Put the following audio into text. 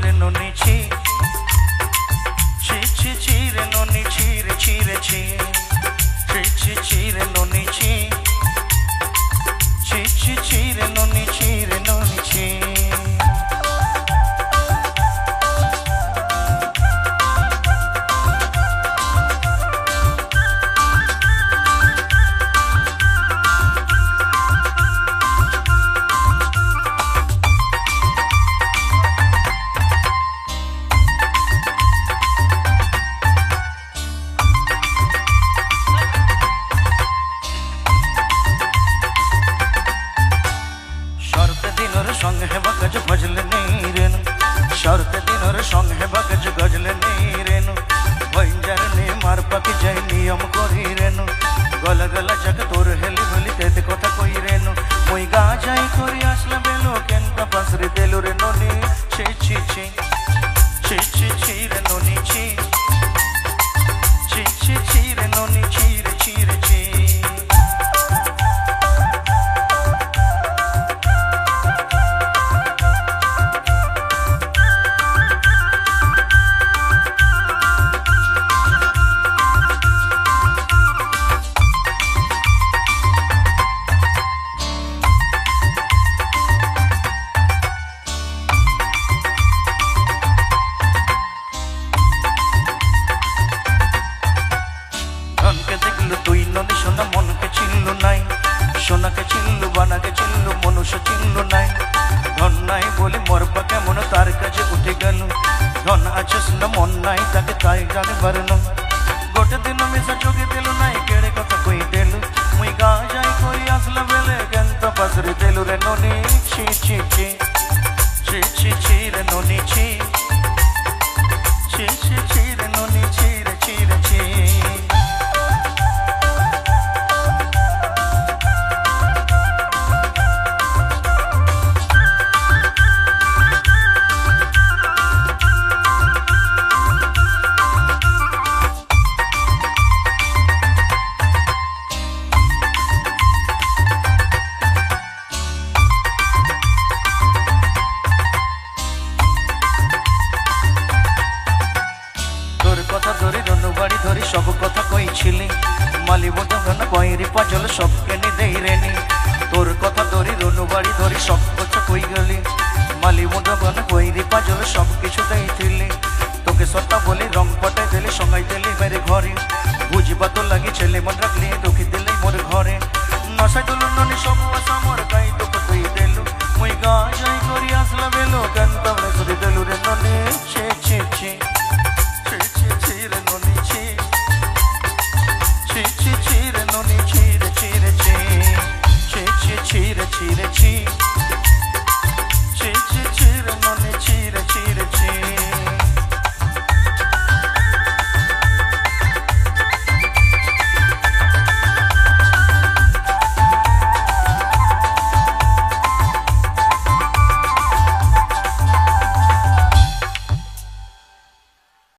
রে ননি ছি ছি ছি ছি রে ননি ছি রে ছি রে ছি ছি ছি ছি রে ননি ছি ছি ছি ছি রে ননি ছি রে ননি ছি संग है बगज भजल नहीं रेनु शर्त दिनर संग है बगज गजल नहीं रेनु भंजर ने मार पक जाय नियम करी रेनु गल गल जग तोर हेली भली तेते कथा कई रेनु ओई गा जाई करी आसला बेलो केनता पासरे देलो रे ननी छी छी छी छी छी छी रे ननी छी छी छी छी रे ननी छी रे छी रे छी তুই ননি সোনা মনকে চিনলু নাই সোনাকে চিনলু বানাকে চিনলু মনুষ্য চিনলু নাই ধন নাই বলে মরবা কেমন তার কাছে উঠে গেল ধন আছিস না মন নাই তাকে তাই জানিবার না গোটে দিন মিশা যোগে দিল নাই কেড়ে কথা কই দিল মুই গা যাই কই আসলা বেলে কেন্ত পাসরে দিল রে ননি ছি ছি ছি ছি ছি ছি রে ননি ছি ছি ছি ছি রে ননি ছি রে ছি রে ছি কথা ধরি রনুবাড়ি ধরি সব কথা কইছিলি মালি বদন কইরি পাজল সব কেনি দেই রেনি তোর কথা ধরি রনুবাড়ি ধরি সব কথা কই গলি মালি বদন কইরি পাজল সব কিছু